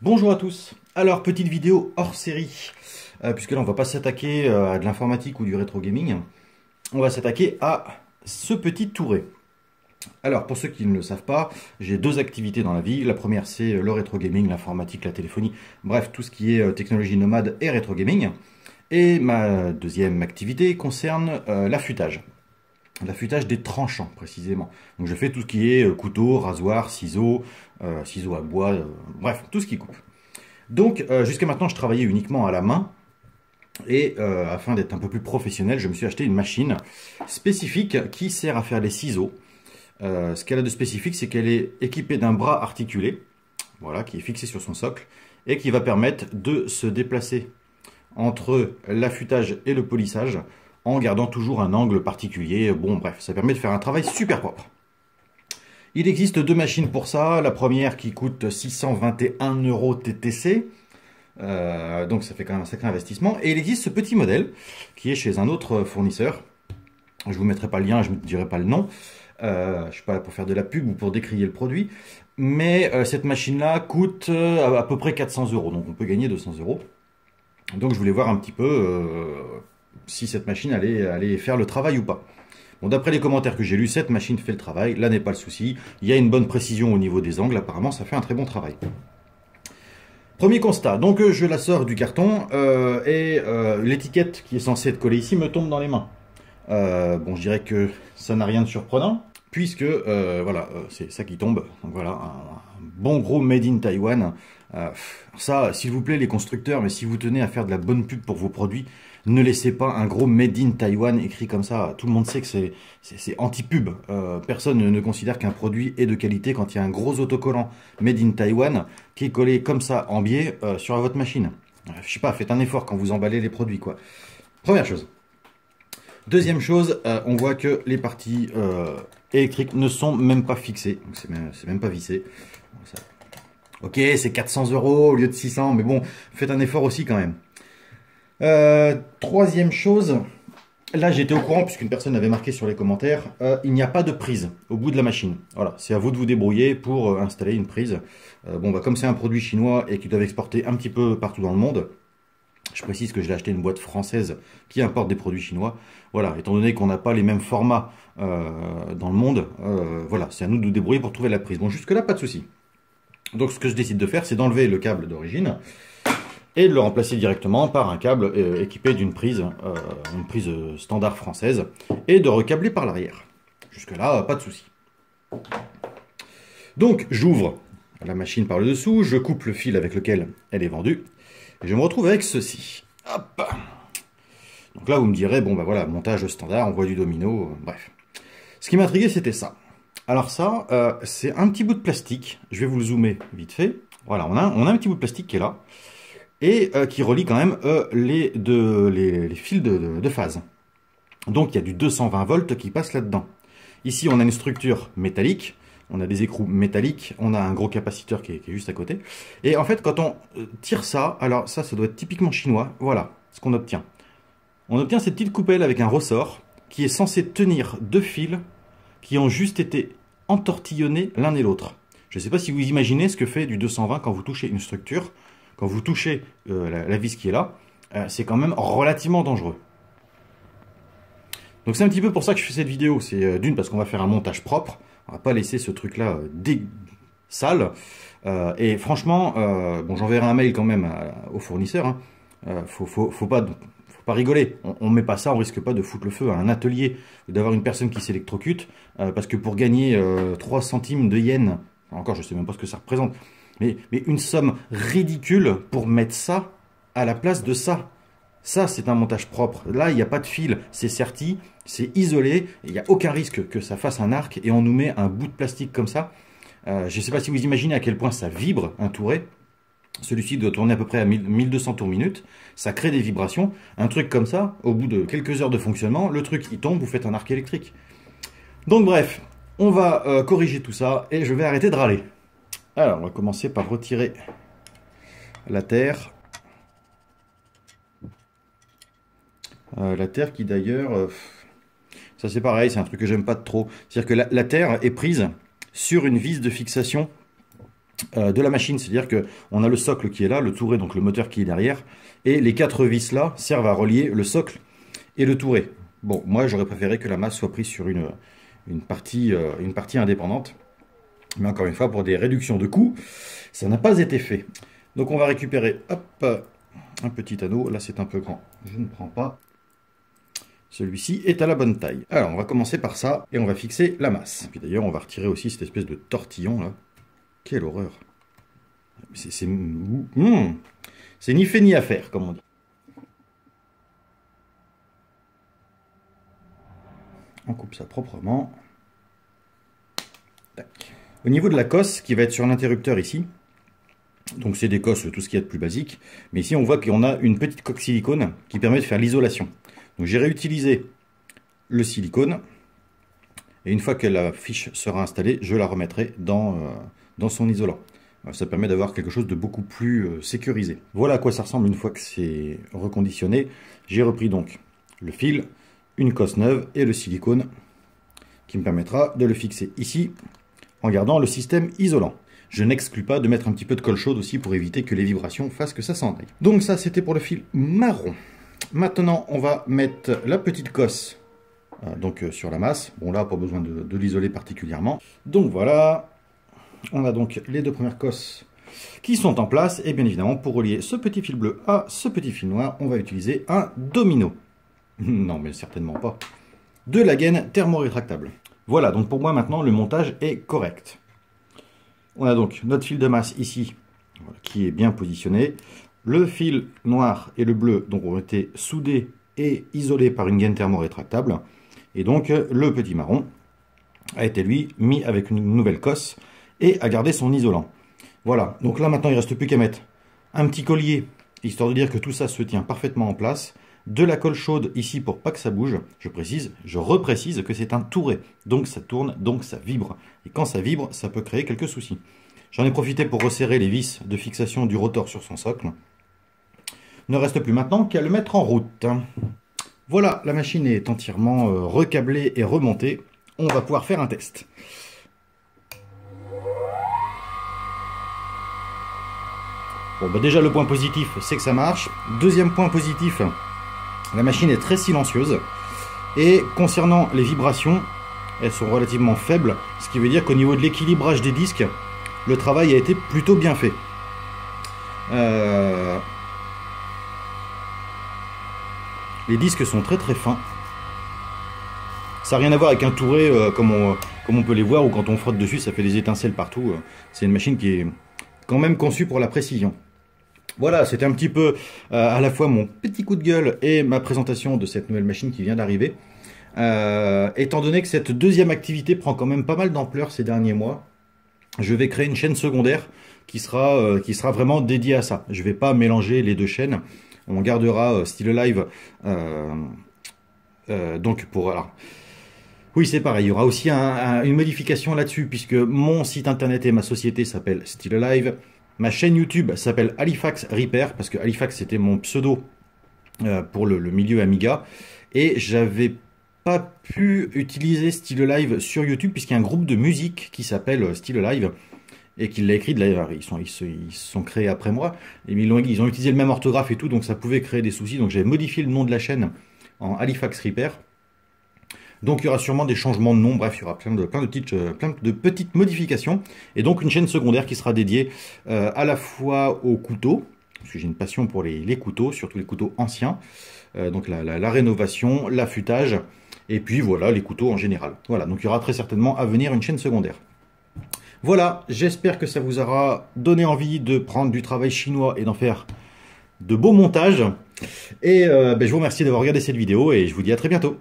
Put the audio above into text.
Bonjour à tous. Alors, petite vidéo hors série, puisque là on va pas s'attaquer à de l'informatique ou du rétro gaming, on va s'attaquer à ce petit touret. Alors, pour ceux qui ne le savent pas, j'ai deux activités dans la vie. La première, c'est le rétro gaming, l'informatique, la téléphonie, bref, tout ce qui est technologie nomade et rétro gaming. Et ma deuxième activité concerne l'affûtage. L'affûtage des tranchants, précisément. Donc je fais tout ce qui est couteau, rasoir, ciseaux, ciseaux à bois, bref, tout ce qui coupe. Donc jusqu'à maintenant, je travaillais uniquement à la main. Et afin d'être un peu plus professionnel, je me suis acheté une machine spécifique qui sert à faire les ciseaux. Ce qu'elle a de spécifique, c'est qu'elle est équipée d'un bras articulé, voilà, qui est fixé sur son socle, et qui va permettre de se déplacer entre l'affûtage et le polissage, en gardant toujours un angle particulier. Bon, bref, ça permet de faire un travail super propre. Il existe deux machines pour ça. La première qui coûte 621 € TTC. Donc ça fait quand même un sacré investissement. Et il existe ce petit modèle qui est chez un autre fournisseur. Je ne vous mettrai pas le lien, je ne me dirai pas le nom. Je ne suis pas là pour faire de la pub ou pour décrier le produit. Mais cette machine-là coûte à peu près 400 €. Donc on peut gagner 200 €. Donc je voulais voir un petit peu si cette machine allait faire le travail ou pas. Bon, d'après les commentaires que j'ai lus, cette machine fait le travail, là n'est pas le souci. Il y a une bonne précision au niveau des angles, apparemment ça fait un très bon travail. Premier constat, donc je la sors du carton et l'étiquette qui est censée être collée ici me tombe dans les mains. Bon, je dirais que ça n'a rien de surprenant, puisque voilà, c'est ça qui tombe. Donc voilà, un bon gros Made in Taiwan. Ça, s'il vous plaît les constructeurs, mais si vous tenez à faire de la bonne pub pour vos produits, ne laissez pas un gros Made in Taiwan écrit comme ça. Tout le monde sait que c'est anti-pub. Personne ne considère qu'un produit est de qualité quand il y a un gros autocollant Made in Taiwan qui est collé comme ça en biais sur votre machine. Je sais pas, faites un effort quand vous emballez les produits, quoi. Première chose. Deuxième chose, on voit que les parties électriques ne sont même pas fixées. C'est même pas vissé. Ça... Ok, c'est 400 € au lieu de 600, mais bon, faites un effort aussi quand même. Troisième chose, là j'étais au courant puisqu'une personne avait marqué sur les commentaires, il n'y a pas de prise au bout de la machine. Voilà, c'est à vous de vous débrouiller pour installer une prise. Bon, bah, comme c'est un produit chinois et qu'ils doivent exporter un petit peu partout dans le monde, je précise que je l'ai acheté une boîte française qui importe des produits chinois. Voilà, étant donné qu'on n'a pas les mêmes formats dans le monde, voilà, c'est à nous de nous débrouiller pour trouver la prise. Bon, jusque là, pas de souci. Donc ce que je décide de faire, c'est d'enlever le câble d'origine et de le remplacer directement par un câble équipé d'une prise standard française, et de recabler par l'arrière. Jusque là, pas de souci. Donc j'ouvre la machine par le dessous, je coupe le fil avec lequel elle est vendue, et je me retrouve avec ceci. Hop. Donc là, vous me direz, bon bah voilà, montage standard, on voit du domino, bref. Ce qui m'intriguait, c'était ça. Alors ça, c'est un petit bout de plastique. Je vais vous le zoomer vite fait. Voilà, on a un petit bout de plastique qui est là et qui relie quand même les fils de phase. Donc il y a du 220 volts qui passe là-dedans. Ici, on a une structure métallique. On a des écrous métalliques. On a un gros capaciteur qui est juste à côté. Et en fait, quand on tire ça, alors ça doit être typiquement chinois. Voilà ce qu'on obtient. On obtient cette petite coupelle avec un ressort qui est censé tenir deux fils qui ont juste été entortillonnés l'un et l'autre. Je ne sais pas si vous imaginez ce que fait du 220 quand vous touchez une structure, quand vous touchez la vis qui est là, c'est quand même relativement dangereux. Donc c'est un petit peu pour ça que je fais cette vidéo. C'est d'une parce qu'on va faire un montage propre, on va pas laisser ce truc-là sale. Et franchement, bon, j'enverrai un mail quand même au fournisseur. Hein. Faut pas rigoler, on met pas ça, on risque pas de foutre le feu à un atelier, d'avoir une personne qui s'électrocute, parce que pour gagner 3 centimes de yens, encore je sais même pas ce que ça représente, mais une somme ridicule pour mettre ça à la place de ça. Ça, c'est un montage propre. Là, il n'y a pas de fil, c'est serti, c'est isolé, il n'y a aucun risque que ça fasse un arc, et on nous met un bout de plastique comme ça. Je ne sais pas si vous imaginez à quel point ça vibre, un touret. Celui-ci doit tourner à peu près à 1200 tours minute. Ça crée des vibrations. Un truc comme ça, au bout de quelques heures de fonctionnement, le truc il tombe, vous faites un arc électrique. Donc bref, on va corriger tout ça et je vais arrêter de râler. Alors, on va commencer par retirer la terre. La terre qui d'ailleurs, ça c'est pareil, c'est un truc que j'aime pas trop. C'est-à-dire que la terre est prise sur une vis de fixation de la machine. C'est-à-dire qu'on a le socle qui est là, le touret, donc le moteur qui est derrière, et les 4 vis là servent à relier le socle et le touret. Bon, moi j'aurais préféré que la masse soit prise sur une partie indépendante. Mais encore une fois, pour des réductions de coûts, ça n'a pas été fait. Donc on va récupérer hop, un petit anneau. Là c'est un peu grand, je ne prends pas. Celui-ci est à la bonne taille. Alors on va commencer par ça et on va fixer la masse. Puis d'ailleurs on va retirer aussi cette espèce de tortillon là. Quelle horreur. C'est ni fait ni à faire, comme on dit. On coupe ça proprement. Tac. Au niveau de la cosse qui va être sur l'interrupteur ici, donc c'est des cosses, tout ce qu'il y a de plus basique, mais ici on voit qu'on a une petite coque silicone qui permet de faire l'isolation. Donc j'ai réutilisé le silicone, et une fois que la fiche sera installée, je la remettrai dans son isolant. Ça permet d'avoir quelque chose de beaucoup plus sécurisé. Voilà à quoi ça ressemble une fois que c'est reconditionné. J'ai repris donc le fil, une cosse neuve et le silicone qui me permettra de le fixer ici en gardant le système isolant. Je n'exclus pas de mettre un petit peu de colle chaude aussi pour éviter que les vibrations fassent que ça s'en aille. Donc ça c'était pour le fil marron. Maintenant on va mettre la petite cosse sur la masse. Bon là pas besoin de l'isoler particulièrement. Donc voilà, on a donc les 2 premières cosses qui sont en place. Et bien évidemment pour relier ce petit fil bleu à ce petit fil noir, on va utiliser un domino. Non mais certainement pas. De la gaine thermorétractable. Voilà, donc pour moi maintenant le montage est correct. On a donc notre fil de masse ici, voilà, qui est bien positionné. Le fil noir et le bleu donc, ont été soudés et isolés par une gaine thermorétractable. Et donc le petit marron a été lui mis avec une nouvelle cosse et a gardé son isolant. Voilà, donc là maintenant il ne reste plus qu'à mettre un petit collier, histoire de dire que tout ça se tient parfaitement en place. De la colle chaude ici pour pas que ça bouge. Je reprécise que c'est un touret. Donc ça tourne, donc ça vibre. Et quand ça vibre, ça peut créer quelques soucis. J'en ai profité pour resserrer les vis de fixation du rotor sur son socle. Ne reste plus maintenant qu'à le mettre en route. Voilà, la machine est entièrement recablée et remontée. On va pouvoir faire un test. Bon, bah déjà le point positif, c'est que ça marche. Deuxième point positif, la machine est très silencieuse et concernant les vibrations, elles sont relativement faibles, ce qui veut dire qu'au niveau de l'équilibrage des disques, le travail a été plutôt bien fait. Les disques sont très très fins. Ça n'a rien à voir avec un touret comme on peut les voir, ou quand on frotte dessus ça fait des étincelles partout. C'est une machine qui est quand même conçue pour la précision. Voilà, c'était un petit peu à la fois mon petit coup de gueule et ma présentation de cette nouvelle machine qui vient d'arriver. Étant donné que cette deuxième activité prend quand même pas mal d'ampleur ces derniers mois, je vais créer une chaîne secondaire qui sera vraiment dédiée à ça. Je ne vais pas mélanger les 2 chaînes. On gardera Still Alive. Donc pour... Alors, oui, c'est pareil. Il y aura aussi une modification là-dessus, puisque mon site internet et ma société s'appellent Still Alive. Ma chaîne YouTube s'appelle Halifax Repair, parce que Halifax c'était mon pseudo pour le milieu Amiga. Et j'avais pas pu utiliser Still Alive sur YouTube, puisqu'il y a un groupe de musique qui s'appelle Still Alive, et qui l'a écrit, d'ailleurs ils sont créés après moi, et ils ont utilisé le même orthographe et tout, donc ça pouvait créer des soucis. Donc j'ai modifié le nom de la chaîne en Halifax Repair. Donc il y aura sûrement des changements de nom, bref, il y aura plein de petites modifications. Et donc une chaîne secondaire qui sera dédiée à la fois aux couteaux, parce que j'ai une passion pour les couteaux, surtout les couteaux anciens. Donc la rénovation, l'affûtage, et puis voilà, les couteaux en général. Voilà, donc il y aura très certainement à venir une chaîne secondaire. Voilà, j'espère que ça vous aura donné envie de prendre du travail chinois et d'en faire de beaux montages. Et je vous remercie d'avoir regardé cette vidéo et je vous dis à très bientôt.